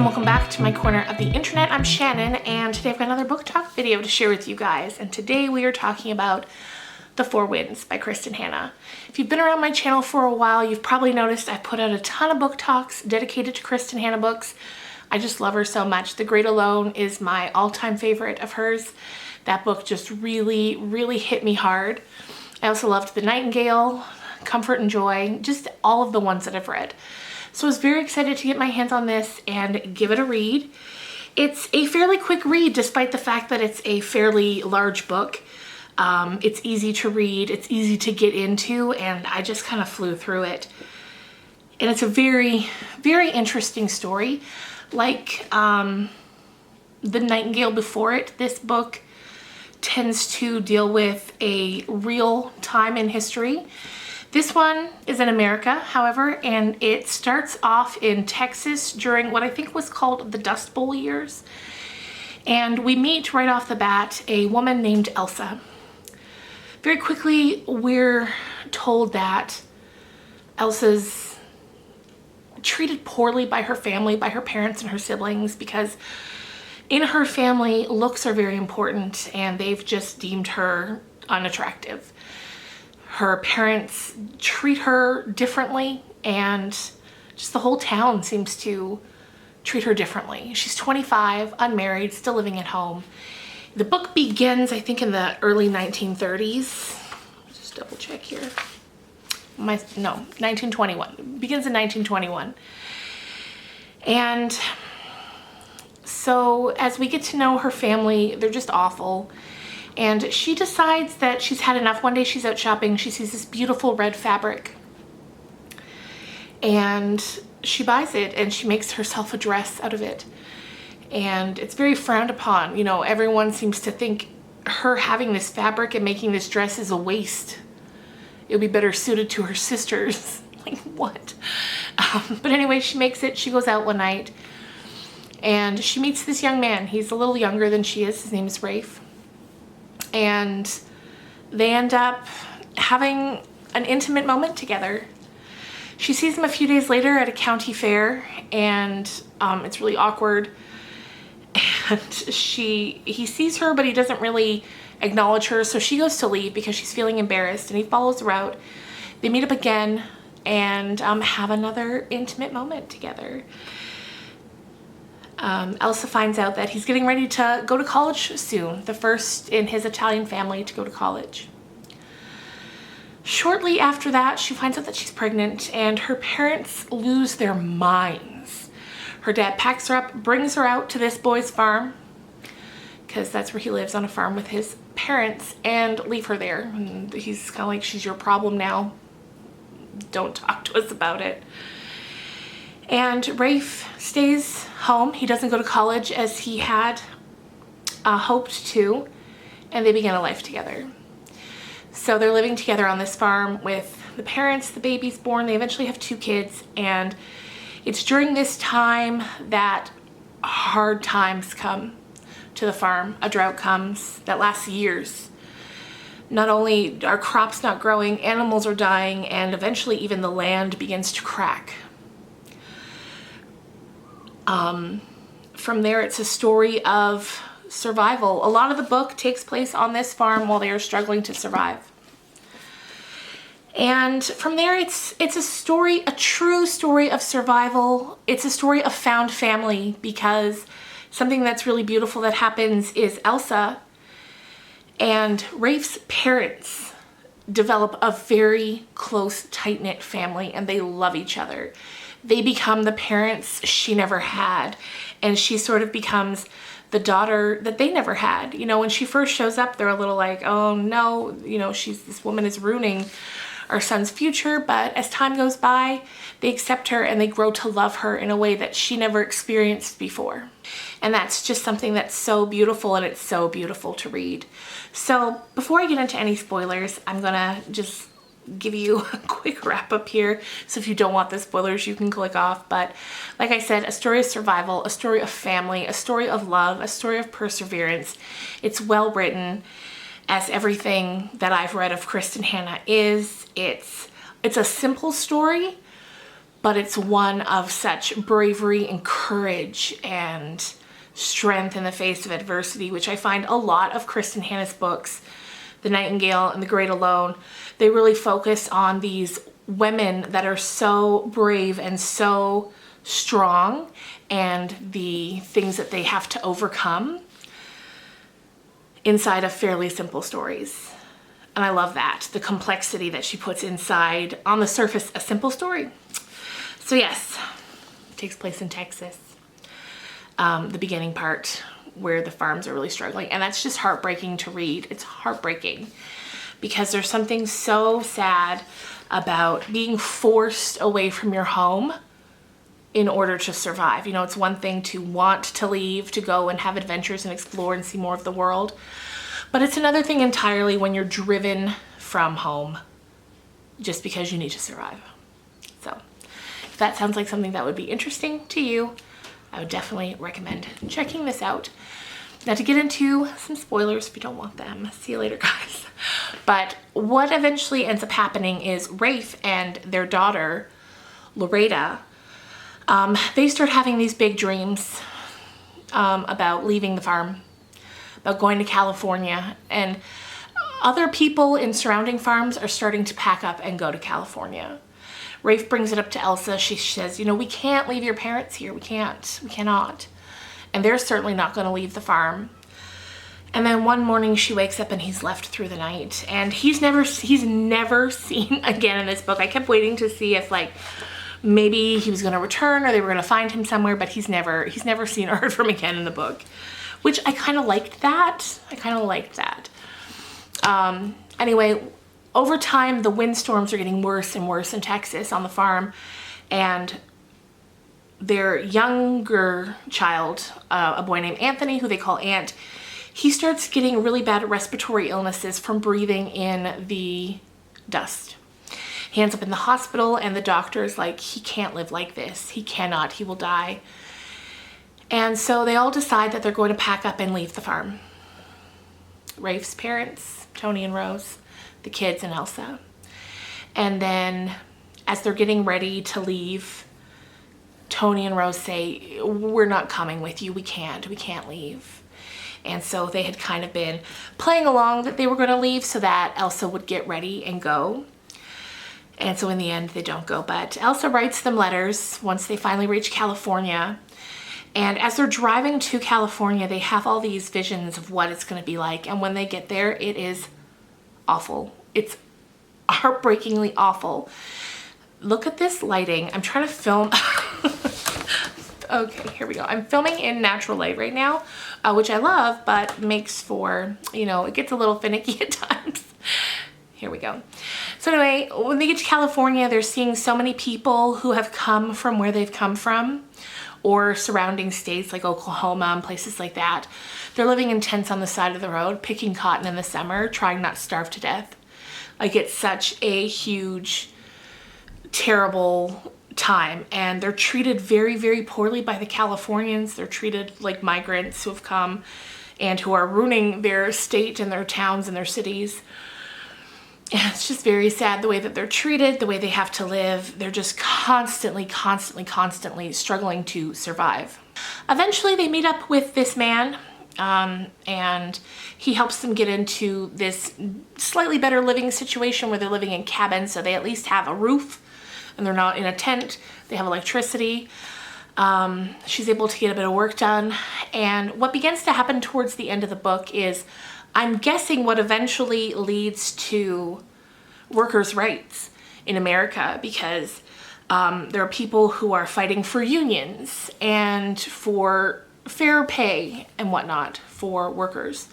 and welcome back to my corner of the internet. I'm Shannon, and today I've got another book talk video to share with you guys. And today we are talking about The Four Winds by Kristin Hannah. If you've been around my channel for a while, you've probably noticed I've put out a ton of book talks dedicated to Kristin Hannah books. I just love her so much. The Great Alone is my all-time favorite of hers. That book just really hit me hard. I also loved The Nightingale, Comfort and Joy, just all of the ones that I've read. So I was very excited to get my hands on this and give it a read. It's a fairly quick read despite the fact that it's a fairly large book. It's easy to read, it's easy to get into, and I just kind of flew through it. And it's a very interesting story. Like The Nightingale before it, this book tends to deal with a real time in history. This one is in America, however, and it starts off in Texas during what I think was called the Dust Bowl years. And we meet right off the bat a woman named Elsa. Very quickly, we're told that Elsa's treated poorly by her family, by her parents and her siblings, because in her family, looks are very important and they've just deemed her unattractive. Her parents treat her differently, and just the whole town seems to treat her differently. She's 25, unmarried, still living at home. The book begins, I think, in the early 1930s. Just double check here. 1921. It begins in 1921. And so as we get to know her family, they're just awful. And she decides that she's had enough. One day she's out shopping, she sees this beautiful red fabric, and she buys it and she makes herself a dress out of it. And it's very frowned upon. You know, everyone seems to think her having this fabric and making this dress is a waste. It would be better suited to her sisters. Like, what? But anyway, she makes it. She goes out one night and she meets this young man. He's a little younger than she is. His name is Rafe. And they end up having an intimate moment together. She sees him a few days later at a county fair, and it's really awkward. And he sees her, but he doesn't really acknowledge her, so she goes to leave because she's feeling embarrassed, and he follows her out. They meet up again and have another intimate moment together. Elsa finds out that he's getting ready to go to college soon, the first in his Italian family to go to college. Shortly after that, she finds out that she's pregnant, and her parents lose their minds. Her dad packs her up, brings her out to this boy's farm, because that's where he lives, on a farm with his parents, and leave her there. And he's kind of like, she's your problem now. Don't talk to us about it. And Rafe stays home. He doesn't go to college as he had hoped to, and they begin a life together. So they're living together on this farm with the parents, the baby's born. They eventually have 2 kids, and it's during this time that hard times come to the farm. A drought comes that lasts years. Not only are crops not growing, animals are dying, and eventually even the land begins to crack. From there, it's a story of survival. A lot of the book takes place on this farm while they are struggling to survive. And from there, it's a story, a true story of survival. It's a story of found family, because something that's really beautiful that happens is Elsa and Rafe's parents develop a very close, tight-knit family, and they love each other. They become the parents she never had, and she sort of becomes the daughter that they never had. You know, when she first shows up, they're a little like, oh no, you know, this woman is ruining our son's future. But as time goes by, they accept her and they grow to love her in a way that she never experienced before. And that's just something that's so beautiful, and it's so beautiful to read. So before I get into any spoilers, I'm gonna just give you a quick wrap up here. So if you don't want the spoilers, you can click off. But like I said, a story of survival, a story of family, a story of love, a story of perseverance. It's well written, as everything that I've read of Kristin Hannah is. It's a simple story, but it's one of such bravery and courage and strength in the face of adversity, which I find a lot of Kristin Hannah's books, The Nightingale and The Great Alone, they really focus on these women that are so brave and so strong and the things that they have to overcome inside of fairly simple stories. And I love that, the complexity that she puts inside, on the surface, a simple story. So yes, it takes place in Texas. The beginning part where the farms are really struggling, and that's just heartbreaking to read. It's heartbreaking because there's something so sad about being forced away from your home in order to survive. You know, it's one thing to want to leave, to go and have adventures and explore and see more of the world, but it's another thing entirely when you're driven from home just because you need to survive. So if that sounds like something that would be interesting to you, I would definitely recommend checking this out. Now, to get into some spoilers if you don't want them, see you later, guys. But what eventually ends up happening is Rafe and their daughter, Loretta, they start having these big dreams about leaving the farm, about going to California, and other people in surrounding farms are starting to pack up and go to California. Rafe brings it up to Elsa. She says, you know, we can't leave your parents here. We cannot. And they're certainly not going to leave the farm. And then one morning she wakes up and he's left through the night, and he's never seen again in this book. I kept waiting to see if like maybe he was going to return or they were going to find him somewhere, but he's never seen or heard from again in the book, which I kind of liked that. Anyway, over time, the windstorms are getting worse and worse in Texas on the farm, and their younger child, a boy named Anthony, who they call Ant, he starts getting really bad respiratory illnesses from breathing in the dust. He ends up in the hospital, and the doctor's like, he can't live like this. He cannot. He will die. And so they all decide that they're going to pack up and leave the farm. Rafe's parents, Tony and Rose, the kids, and Elsa. And then as they're getting ready to leave, Tony and Rose say, we're not coming with you. We can't leave. And so they had kind of been playing along that they were going to leave so that Elsa would get ready and go. And so in the end, they don't go. But Elsa writes them letters once they finally reach California. And as they're driving to California, they have all these visions of what it's going to be like. And when they get there, it is awful. It's heartbreakingly awful. Look at this lighting. I'm trying to film. Okay, here we go. I'm filming in natural light right now, which I love, but makes for, you know, it gets a little finicky at times. Here we go. So anyway, when they get to California, they're seeing so many people who have come from where they've come from, or surrounding states like Oklahoma and places like that. They're living in tents on the side of the road, picking cotton in the summer, trying not to starve to death. Like, it's such a huge, terrible time, and they're treated very, very poorly by the Californians. They're treated like migrants who have come and who are ruining their state and their towns and their cities. And it's just very sad the way that they're treated, the way they have to live. They're just constantly struggling to survive. Eventually they meet up with this man, and he helps them get into this slightly better living situation where they're living in cabins, so they at least have a roof and they're not in a tent. They have electricity. She's able to get a bit of work done. And what begins to happen towards the end of the book is, I'm guessing, what eventually leads to workers' rights in America, because there are people who are fighting for unions and for fair pay and whatnot for workers.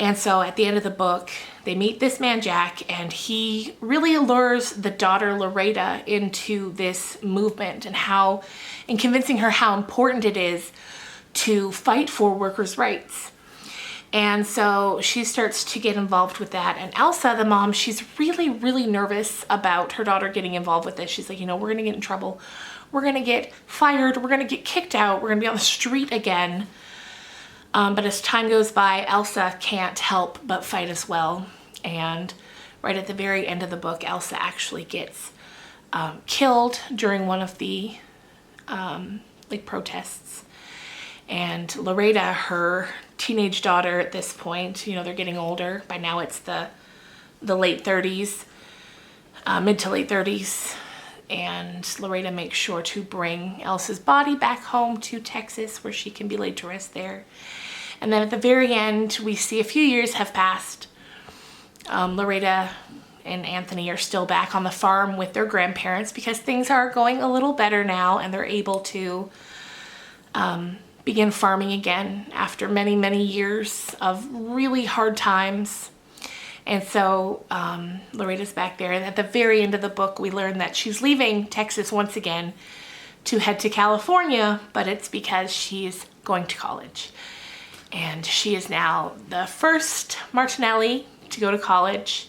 And so at the end of the book, they meet this man, Jack, and he really allures the daughter, Loretta, into this movement and convincing her how important it is to fight for workers' rights. And so she starts to get involved with that. And Elsa, the mom, she's really, really nervous about her daughter getting involved with this. She's like, you know, we're going to get in trouble. We're going to get fired. We're going to get kicked out. We're going to be on the street again. But as time goes by, Elsa can't help but fight as well. And right at the very end of the book, Elsa actually gets killed during one of the like protests. And Loretta, her teenage daughter at this point, you know, they're getting older. By now it's the late 30s, mid to late 30s. And Loretta makes sure to bring Elsa's body back home to Texas where she can be laid to rest there. And then at the very end, we see a few years have passed. Loretta and Anthony are still back on the farm with their grandparents because things are going a little better now and they're able to begin farming again after many, many years of really hard times. And so Loretta's back there. And at the very end of the book, we learn that she's leaving Texas once again to head to California, but it's because she's going to college. And she is now the first Martinelli to go to college,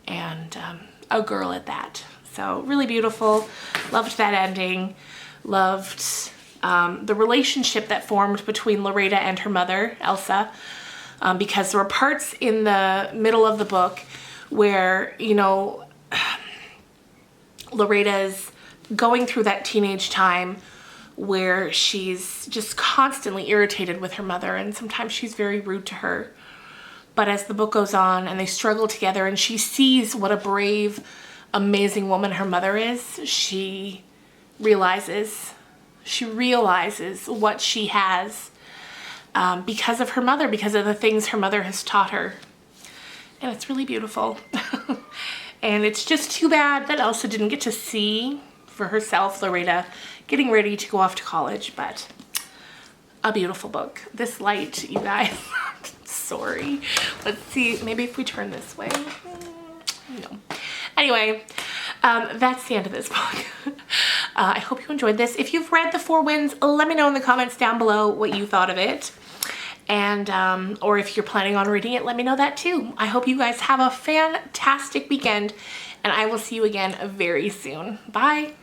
and a girl at that. So really beautiful. Loved that ending. Loved the relationship that formed between Loretta and her mother, Elsa. Because there were parts in the middle of the book where, you know, Loretta's going through that teenage time where she's just constantly irritated with her mother, and sometimes she's very rude to her. But as the book goes on and they struggle together and she sees what a brave, amazing woman her mother is, she realizes what she has because of her mother, because of the things her mother has taught her. And it's really beautiful. And it's just too bad that Elsa didn't get to see for herself Loretta getting ready to go off to college, but a beautiful book. This light, you guys, sorry. Let's see, maybe if we turn this way. No. Anyway, that's the end of this book. I hope you enjoyed this. If you've read The Four Winds, let me know in the comments down below what you thought of it. And, or if you're planning on reading it, let me know that too. I hope you guys have a fantastic weekend, and I will see you again very soon. Bye.